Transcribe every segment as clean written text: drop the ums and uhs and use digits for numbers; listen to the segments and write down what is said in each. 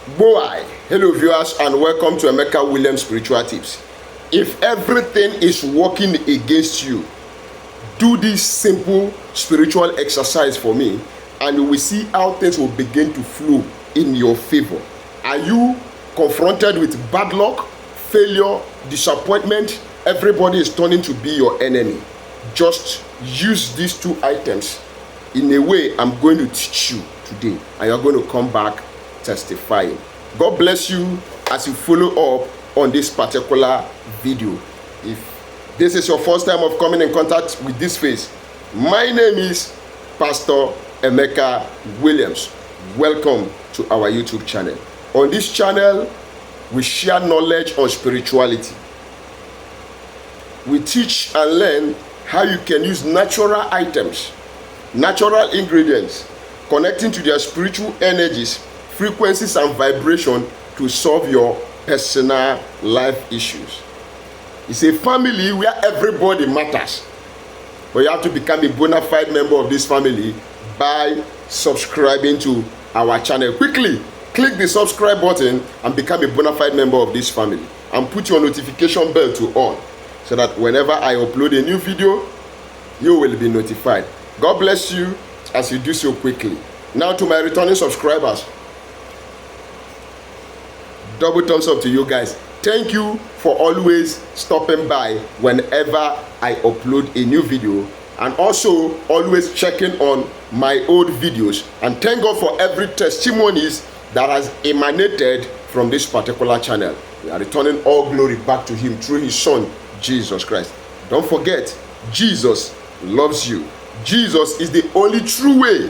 Boy, hello viewers and welcome to Emeka Williams Spiritual Tips. If everything is working against you, do this simple spiritual exercise for me and you will see how things will begin to flow in your favor. Are you confronted with bad luck, failure, disappointment? Everybody is turning to be your enemy. Just use these two items in a way I'm going to teach you today, and you're going to come back testifying. God bless you as you follow up on this particular video. If this is your first time of coming in contact with this face, my name is Pastor Emeka Williams. Welcome to our YouTube channel. On this channel, we share knowledge on spirituality. We teach and learn how you can use natural items, natural ingredients, connecting to their spiritual energies, frequencies and vibration to solve your personal life issues. It's a family where everybody matters, but you have to become a bona fide member of this family by subscribing to our channel. Quickly click the subscribe button and become a bona fide member of this family, and put your notification bell to on so that whenever I upload a new video, you will be notified. God bless you as you do so quickly. Now to my returning subscribers, double thumbs up to you guys. Thank you for always stopping by whenever I upload a new video, and also always checking on my old videos. And thank God for every testimonies that has emanated from this particular channel. We are returning all glory back to him through his son Jesus Christ. Don't forget, Jesus loves you. Jesus is the only true way.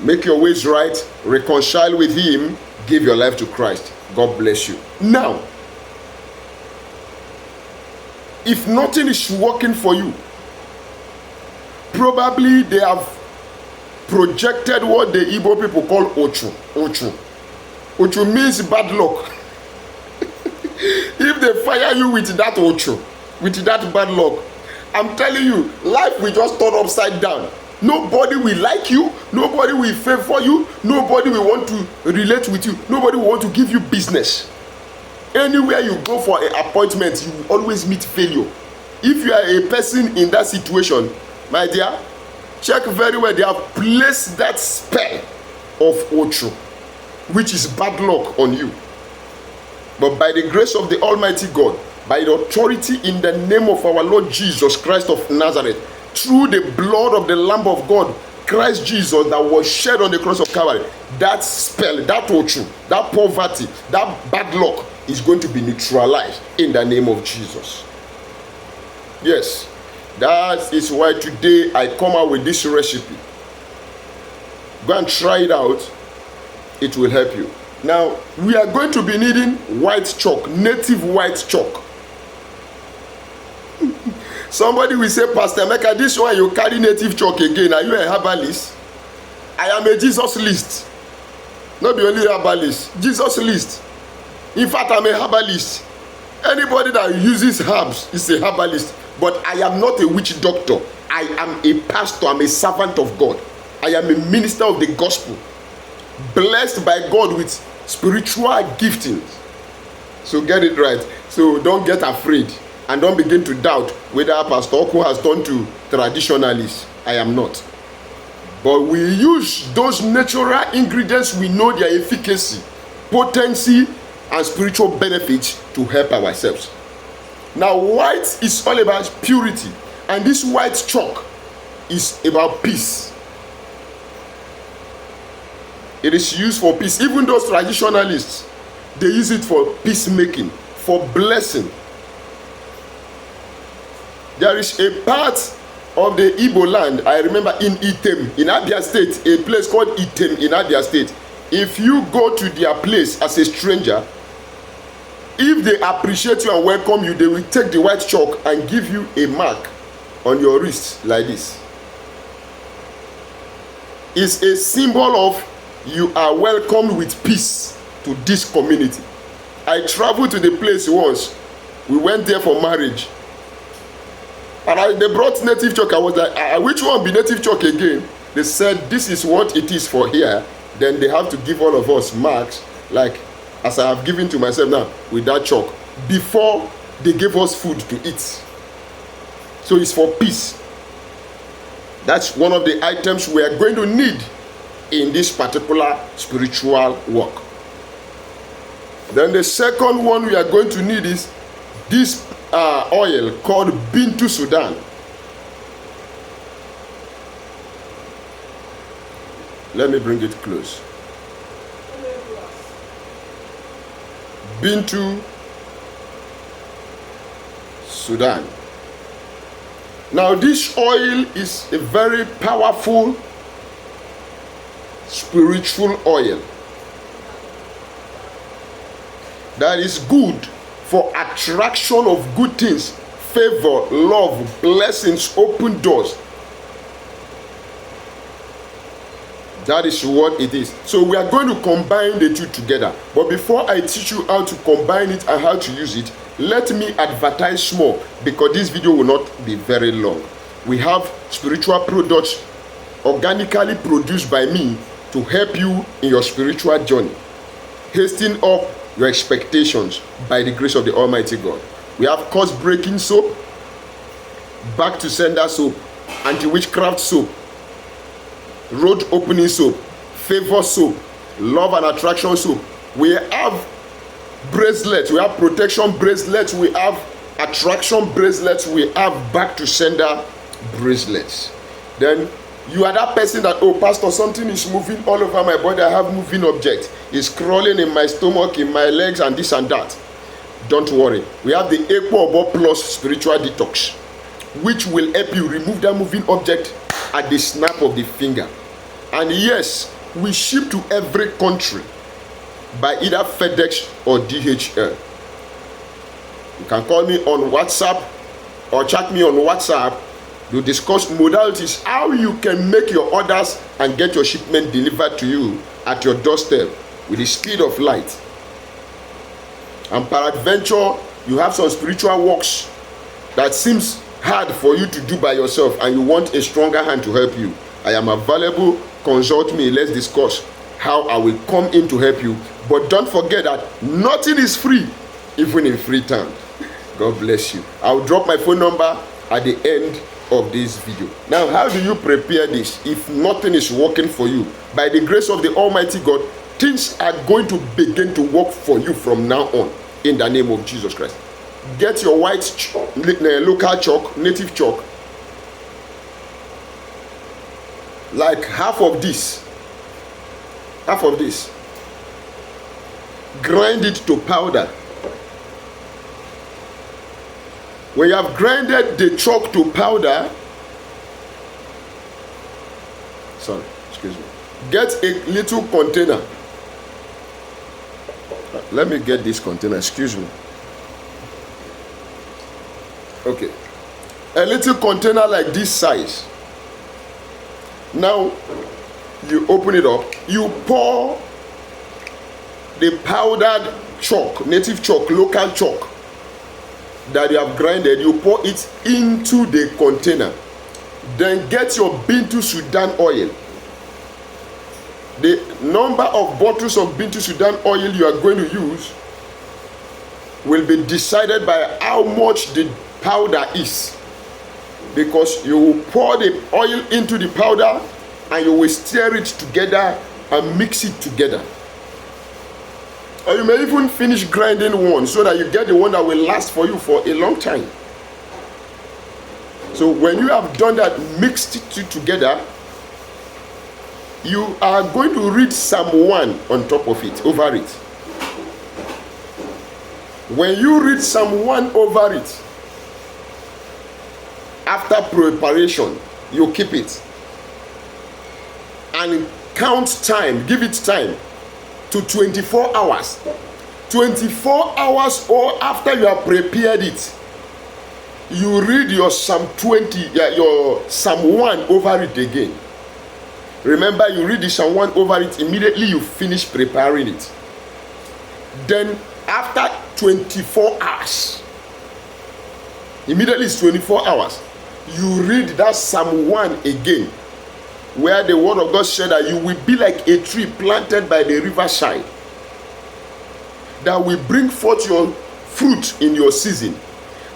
Make your ways right, reconcile with him, give your life to Christ. God bless you. Now, if nothing is working for you, probably they have projected what the Igbo people call Ochu. Ochu means bad luck. If they fire you with that Ochu, with that bad luck, I'm telling you, life will just turn upside down. Nobody will like you, nobody will favor you, nobody will want to relate with you, nobody will want to give you business. Anywhere you go for an appointment, you will always meet failure. If you are a person in that situation, my dear, check very well. They have placed that spell of Ochu, which is bad luck, on you. But by the grace of the Almighty God, by the authority in the name of our Lord Jesus Christ of Nazareth, through the blood of the Lamb of God, Christ Jesus, that was shed on the cross of Calvary, that spell, that Ochu, that poverty, that bad luck is going to be neutralized in the name of Jesus. Yes, that is why today I come out with this recipe. Go and try it out. It will help you. Now, we are going to be needing white chalk, native white chalk. Somebody will say, Pastor Emeka, this one you carry native chalk again. Are you a herbalist? I am a Jesus list. Not the only herbalist, Jesus list. In fact, I'm a herbalist. Anybody that uses herbs is a herbalist. But I am not a witch doctor. I am a pastor. I'm a servant of God. I am a minister of the gospel, blessed by God with spiritual giftings. So get it right. So don't get afraid. And don't begin to doubt whether Pastor Oku has turned to traditionalists. I am not. But we use those natural ingredients. We know their efficacy, potency, and spiritual benefits to help ourselves. Now, white is all about purity. And this white chalk is about peace. It is used for peace. Even those traditionalists, they use it for peacemaking, for blessing. There is a part of the Igbo land, I remember, in Item, in Abia State, a place called Item in Abia State. If you go to their place as a stranger, if they appreciate you and welcome you, they will take the white chalk and give you a mark on your wrist like this. It's a symbol of you are welcomed with peace to this community. I traveled to the place once. We went there for marriage. And they brought native chalk. I was like, which one be native chalk again? They said, this is what it is for here. then they have to give all of us marks, like as I have given to myself now with that chalk, before they gave us food to eat. So it's for peace. That's one of the items we are going to need in this particular spiritual work. Then the second one we are going to need is this oil called Bintu Sudan. Let me bring it close. Bintu Sudan. Now this oil is a very powerful spiritual oil that is good for attraction of good things, favor, love, blessings, open doors. That is what it is. So we are going to combine the two together. But before I teach you how to combine it and how to use it, let me advertise more, because this video will not be very long. We have spiritual products organically produced by me to help you in your spiritual journey. Hasten up your expectations by the grace of the Almighty God. We have curse breaking soap, back to sender soap, anti-witchcraft soap, road opening soap, favor soap, love and attraction soap. We have bracelets, we have protection bracelets, we have attraction bracelets, we have back to sender bracelets. Then you are that person that, oh pastor, something is moving all over my body, I have moving object, it's crawling in my stomach, in my legs, and this and that. Don't worry, we have the Equal Obo Plus spiritual detox, which will help you remove that moving object at the snap of the finger. And yes, we ship to every country by either FedEx or DHL. You can call me on WhatsApp or chat me on WhatsApp to discuss modalities, how you can make your orders and get your shipment delivered to you at your doorstep with the speed of light. And peradventure, you have some spiritual works that seems hard for you to do by yourself and you want a stronger hand to help you. I am available. Consult me. Let's discuss how I will come in to help you. But don't forget that nothing is free, even in free time. God bless you. I'll drop my phone number at the end of this video. Now, how do you prepare this if nothing is working for you? By the grace of the Almighty God, things are going to begin to work for you from now on, in the name of Jesus Christ. Get your white local chalk, native chalk, like half of this, grind it to powder. When you have grinded the chalk to powder, get a little container. Let me get this container, excuse me. Okay, a little container like this size. Now you open it up, you pour the powdered chalk, native chalk, local chalk that you have grinded, you pour it into the container. Then get your Bintu Sudan oil. The number of bottles of Bintu Sudan oil you are going to use will be decided by how much the powder is, because you will pour the oil into the powder and you will stir it together and mix it together. Or you may even finish grinding one so that you get the one that will last for you for a long time. So when you have done that, mixed it together, you are going to read Psalm 1 on top of it, over it. When you read Psalm 1 over it, after preparation, you keep it and count time, give it time to 24 hours. 24 hours or after you have prepared it, you read your Psalm 20, your Psalm 1 over it again. Remember, you read the Psalm 1 over it, immediately you finish preparing it. Then after 24 hours, immediately it's 24 hours, you read that Psalm 1 again where the word of God said that you will be like a tree planted by the riverside, that will bring forth your fruit in your season,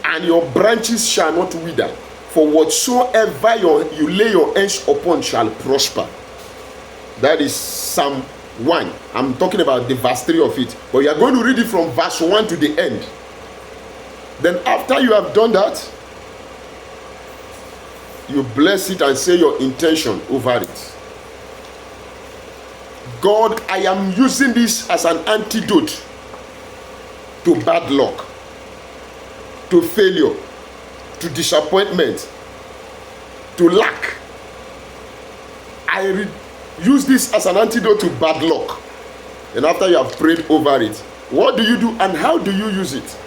and your branches shall not wither. For whatsoever you lay your hands upon shall prosper. That is Psalm 1. I'm talking about the verse 3 of it. But you are going to read it from verse 1 to the end. Then after you have done that, you bless it and say your intention over it. God, I am using this as an antidote to bad luck, to failure, to disappointment, to lack. I use this as an antidote to bad luck. And after you have prayed over it, what do you do and how do you use it?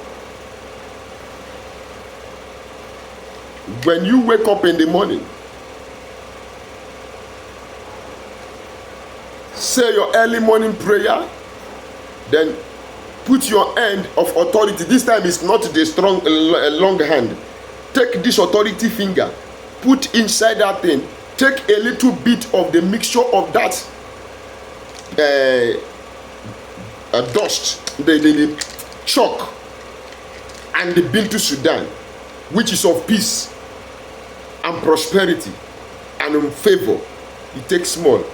When you wake up in the morning, say your early morning prayer, then put your hand of authority. This time is not the strong, long hand. Take this authority finger, put inside that thing, take a little bit of the mixture of that dust, the chalk, and the Bintu Sudan, which is of peace and prosperity and in favor. You take small,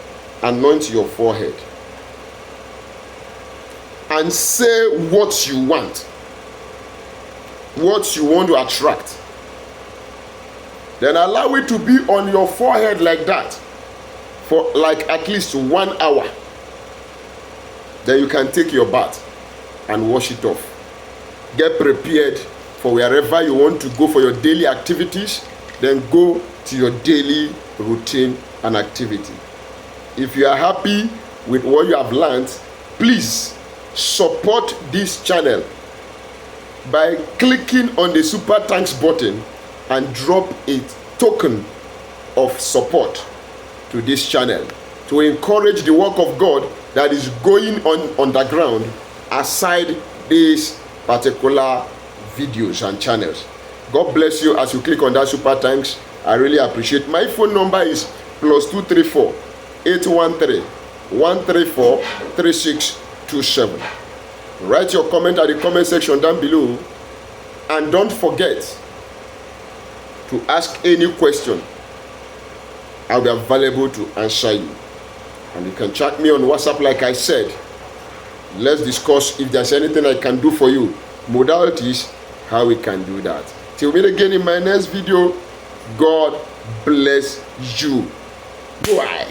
anoint your forehead, and say what you want to attract. Then allow it to be on your forehead like that for like at least 1 hour. Then you can take your bath and wash it off. Get prepared for wherever you want to go for your daily activities. Then go to your daily routine and activity. If you are happy with what you have learned, please support this channel by clicking on the super thanks button and drop a token of support to this channel to encourage the work of God that is going on underground aside these particular videos and channels. God bless you as you click on that super thanks. I really appreciate. My phone number is +234 813 134 3627. Write your comment at the comment section down below, and don't forget to ask any question. I'll be available to answer you. And you can chat me on WhatsApp like I said. Let's discuss if there's anything I can do for you. Modalities, how we can do that. Till we meet again in my next video, God bless you. Bye.